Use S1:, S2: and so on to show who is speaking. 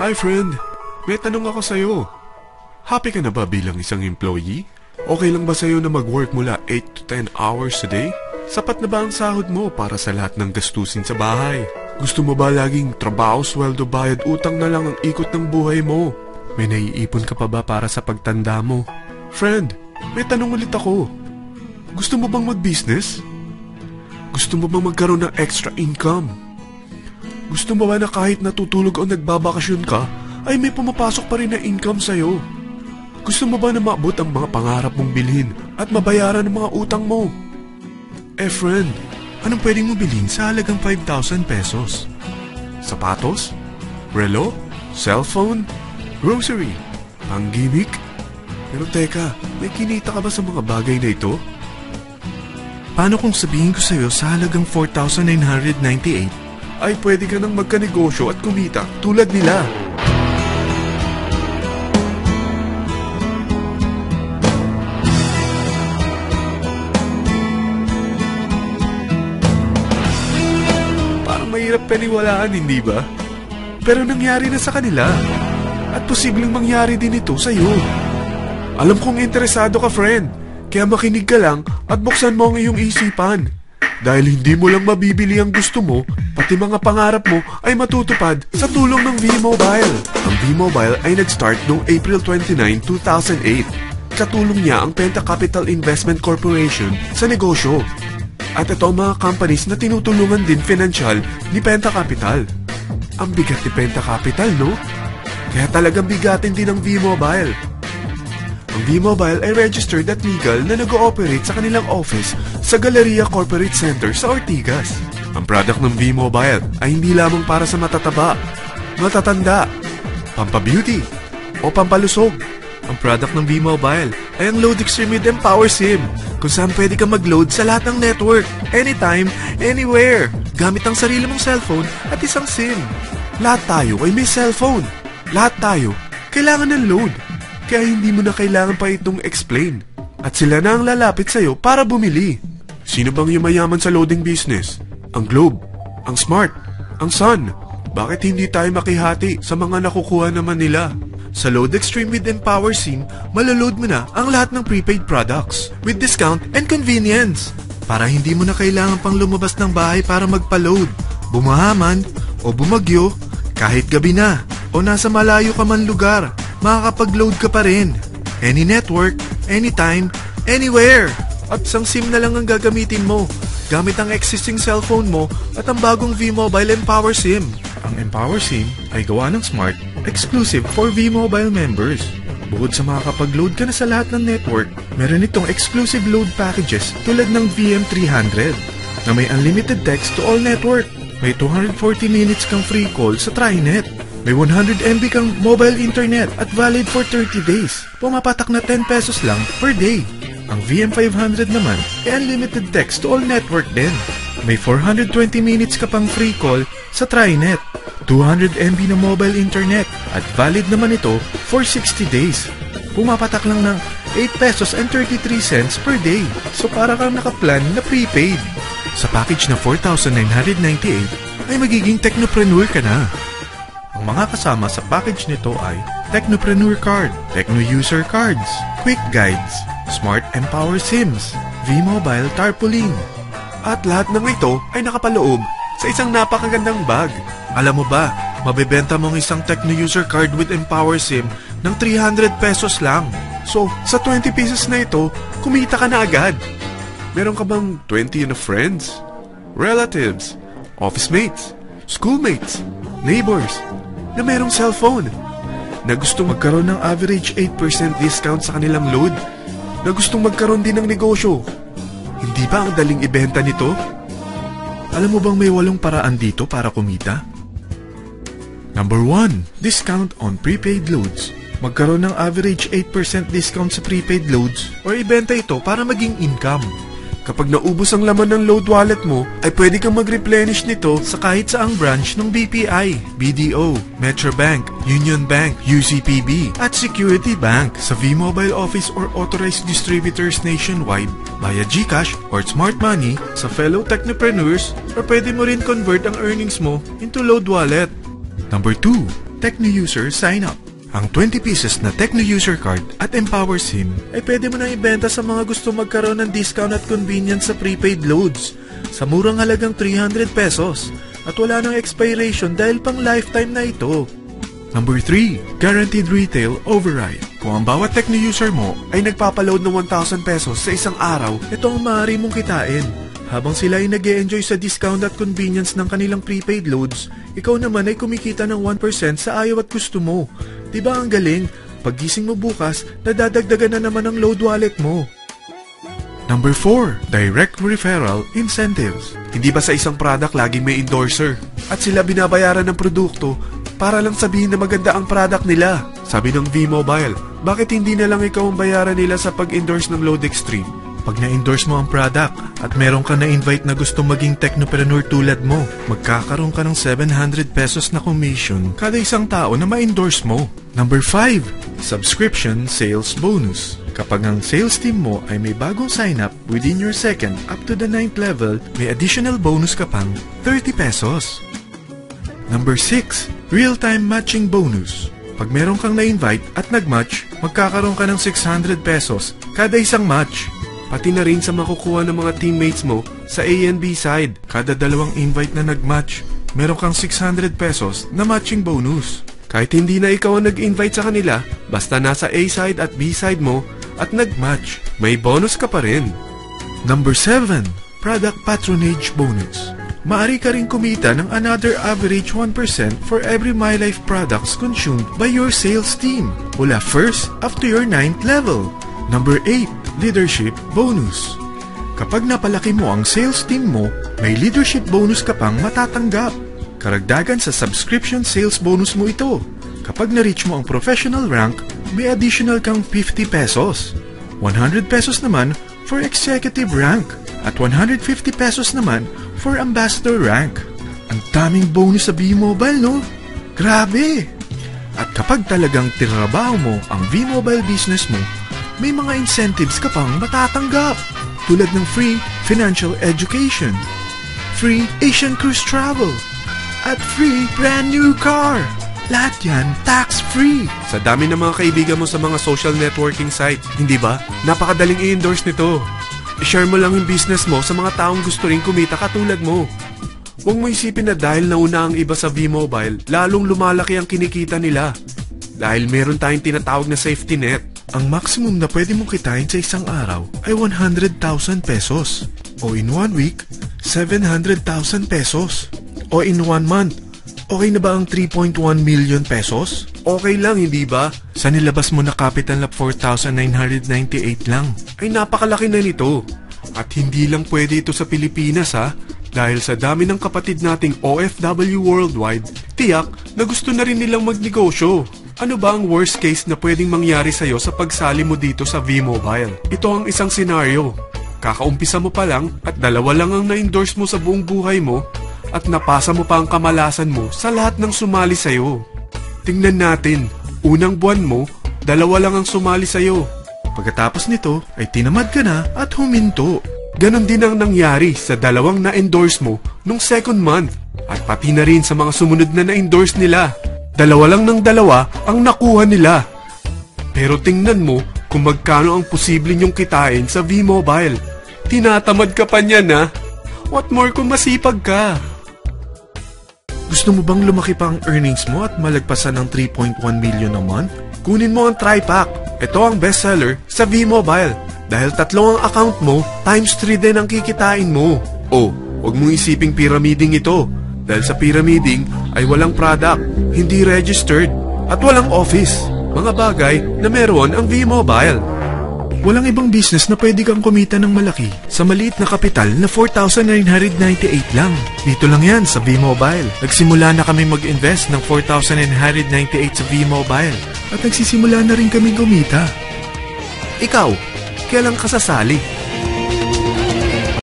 S1: Hi friend, may tanong ako sa'yo. Happy ka na ba bilang isang employee? Okay lang ba sa'yo na mag-work mula 8 to 10 hours a day? Sapat na ba ang sahod mo para sa lahat ng gastusin sa bahay? Gusto mo ba laging trabaho, sweldo, bayad, utang na lang ang ikot ng buhay mo? May naiipon ka pa ba para sa pagtanda mo? Friend, may tanong ulit ako. Gusto mo bang mag-business? Gusto mo bang magkaroon ng extra income? Gusto mo ba na kahit natutulog o nagbabakasyon ka, ay may pumapasok pa rin na income sa'yo? Gusto mo ba na maabot ang mga pangarap mong bilhin at mabayaran ang mga utang mo? Friend, anong pwedeng mo bilhin sa halagang 5,000 pesos? Sapatos? Relo? Cellphone? Grocery? Pang-gimmick? Pero teka, may kinita ka ba sa mga bagay na ito? Paano kung sabihin ko sa'yo sa halagang 4,998 ay pwede ka nang magkanegosyo at kumita tulad nila? Parang mahirap paniwalaan, hindi ba? Pero nangyari na sa kanila. At posibleng mangyari din ito sa'yo. Alam kong interesado ka, friend. Kaya makinig ka lang at buksan mo ang iyong isipan. Dahil hindi mo lang mabibili ang gusto mo, pati mga pangarap mo ay matutupad sa tulong ng V-Mobile. Ang V-Mobile ay nag-start noong April 29, 2008. Katulong niya ang Penta Capital Investment Corporation sa negosyo. At ito ang mga companies na tinutulungan din financial ni Penta Capital. Ang bigat ni Penta Capital, no? Kaya talagang bigatin din ang V-Mobile. Ang V-Mobile ay registered at legal na nag-ooperate sa kanilang office sa Galleria Corporate Center sa Ortigas. Ang product ng V-Mobile ay hindi lamang para sa matataba, matatanda, pampabeauty, o pampalusog. Ang product ng V-Mobile ay ang Load Extreme with Empower SIM, kung saan pwede ka mag-load sa lahat ng network, anytime, anywhere, gamit ang sarili mong cellphone at isang SIM. Lahat tayo ay may cellphone. Lahat tayo kailangan ng load. Kaya hindi mo na kailangan pa itong explain. At sila na ang lalapit sa'yo para bumili. Sino bang yumayaman sa loading business? Ang Globe, ang Smart, ang Sun. Bakit hindi tayo makihati sa mga nakukuha naman nila? Sa Load Extreme with Empower SIM, maloload mo na ang lahat ng prepaid products with discount and convenience. Para hindi mo na kailangan pang lumabas ng bahay para magpa-load. Bumahaman o bumagyo, kahit gabi na o nasa malayo ka man lugar, makakapag-load ka pa rin. Any network, anytime, anywhere. At isang SIM na lang ang gagamitin mo, gamit ang existing cellphone mo at ang bagong V-Mobile Empower SIM. Ang Empower SIM ay gawa ng Smart, exclusive for V-Mobile members. Bukod sa makakapag-load ka na sa lahat ng network, meron itong exclusive load packages tulad ng VM300 na may unlimited text to all network. May 240 minutes kang free call sa TriNet. May 100 MB kang mobile internet at valid for 30 days. Pumapatak na 10 pesos lang per day. Ang VM500 naman ay unlimited text to all network din. May 420 minutes ka pang free call sa TriNet. 200 MB na mobile internet at valid naman ito for 60 days. Pumapatak lang ng 8 pesos and 33 cents per day. So para kang nakaplan na prepaid. Sa package na 4,998 ay magiging technopreneur ka na. Ang mga kasama sa package nito ay Technopreneur Card, Techno User Cards, Quick Guides, Smart Empower SIMs, V-Mobile Tarpaulin. At lahat ng ito ay nakapaloob sa isang napakagandang bag. Alam mo ba, mabebenta mo ang isang Techno User Card with Empower SIM ng 300 pesos lang. So, sa 20 pesos na ito, kumita ka na agad. Meron ka bang 20 na friends, relatives, office mates, schoolmates, neighbors, na mayroong cellphone, na gustong magkaroon ng average 8% discount sa kanilang load, na gustong magkaroon din ng negosyo? Hindi ba ang daling ibenta nito? Alam mo bang may 8 paraan dito para kumita? Number 1, discount on prepaid loads. Magkaroon ng average 8% discount sa prepaid loads o ibenta ito para maging income. Kapag naubos ang laman ng load wallet mo, ay pwede kang mag-replenish nito sa kahit saang branch ng BPI, BDO, Metrobank, Union Bank, UCPB, at Security Bank sa V-Mobile office or authorized distributors nationwide, via GCash or Smart Money sa fellow technopreneurs, or pwede mo rin convert ang earnings mo into load wallet. Number 2, Tecno User Sign Up. Ang 20 pieces na Tecno User Card at Empower SIM ay pwede mo na ibenta sa mga gusto magkaroon ng discount at convenience sa prepaid loads sa murang halagang 300 pesos at wala nang expiration dahil pang lifetime na ito. Number 3, Guaranteed Retail Override. Kung ang bawat Tecno user mo ay nagpapaload ng 1,000 pesos sa isang araw, ito ang maaari mong kitain. Habang sila ay nag-e-enjoy sa discount at convenience ng kanilang prepaid loads, ikaw naman ay kumikita ng 1% sa ayaw at gusto mo. Diba ang galing? Paggising mo bukas, nadadagdagan na naman ang load wallet mo. Number 4, Direct Referral Incentives. Hindi ba sa isang product laging may endorser? At sila binabayaran ng produkto para lang sabihin na maganda ang product nila. Sabi ng V-Mobile, bakit hindi na lang ikaw ang bayaran nila sa pag-endorse ng Load Extreme? Pag na-endorse mo ang product at meron ka na-invite na gusto maging technopreneur tulad mo, magkakaroon ka ng 700 pesos na commission kada isang tao na ma-endorse mo. Number 5, Subscription Sales Bonus. Kapag ang sales team mo ay may bagong sign-up within your second up to the 9th level, may additional bonus ka pang 30 pesos. Number 6, Real-Time Matching Bonus. Pag meron kang na-invite at nag-match, magkakaroon ka ng 600 pesos kada isang match. Pati na rin sa makukuha ng mga teammates mo sa A and B side. Kada dalawang invite na nag-match, meron kang 600 pesos na matching bonus. Kahit hindi na ikaw ang nag-invite sa kanila, basta nasa A side at B side mo at nag-match, may bonus ka pa rin. Number 7, Product Patronage Bonus. Maari ka rin kumita ng another average 1% for every MyLife products consumed by your sales team mula first up to your 9th level. Number 8, Leadership Bonus. Kapag napalaki mo ang sales team mo, may leadership bonus ka pang matatanggap. Karagdagan sa subscription sales bonus mo ito. Kapag na-reach mo ang professional rank, may additional kang 50 pesos. 100 pesos naman for executive rank at 150 pesos naman for ambassador rank. Ang daming bonus sa V-Mobile, no? Grabe! At kapag talagang tinrabaho mo ang V-Mobile business mo, may mga incentives ka pang matatanggap tulad ng free financial education, free Asian cruise travel, at free brand new car. Lahat yan tax-free. Sa dami ng mga kaibigan mo sa mga social networking sites, hindi ba? Napakadaling i-endorse nito. I-share mo lang yung business mo sa mga taong gusto rin kumita katulad mo. Huwag mo isipin na dahil nauna ang iba sa V-Mobile, lalong lumalaki ang kinikita nila. Dahil meron tayong tinatawag na safety net. Ang maximum na pwede mong kitain sa isang araw ay 100,000 pesos. O in 1 week, 700,000 pesos. O in 1 month, okay na ba ang 3.1 million pesos? Okay lang, hindi ba? Sa nilabas mo na capital na 4,998 lang, ay napakalaki na nito. At hindi lang pwede ito sa Pilipinas ha, dahil sa dami ng kapatid nating OFW worldwide, tiyak na gusto na rin nilang magnegosyo. Ano ba ang worst case na pwedeng mangyari sa'yo sa pagsali mo dito sa V-Mobile? Ito ang isang senaryo. Kakaumpisa mo pa lang at 2 lang ang na-endorse mo sa buong buhay mo at napasa mo pa ang kamalasan mo sa lahat ng sumali sa'yo. Tingnan natin, unang buwan mo, 2 lang ang sumali sa'yo. Pagkatapos nito ay tinamad ka na at huminto. Ganon din ang nangyari sa 2 na-endorse mo nung second month at pati na rin sa mga sumunod na na-endorse nila. 2 lang ng 2 ang nakuha nila. Pero tingnan mo kung magkano ang posible nyong kitain sa V-Mobile. Tinatamad ka pa niyan ha? What more kung masipag ka? Gusto mo bang lumaki pa ang earnings mo at malagpasan ng 3.1 million a month? Kunin mo ang TriPack. Ito ang bestseller sa V-Mobile. Dahil 3 ang account mo, times 3 din ang kikitain mo. Oh, huwag mong isiping pyramiding ito. Dahil sa pyramiding ay walang product, hindi registered, at walang office. Mga bagay na meron ang V-Mobile. Walang ibang business na pwede kang kumita ng malaki sa maliit na kapital na 4,998 lang. Dito lang yan sa V-Mobile. Nagsimula na kami mag-invest ng 4,998 sa V-Mobile at nagsisimula na rin kami kumita. Ikaw, kailan ka sasali?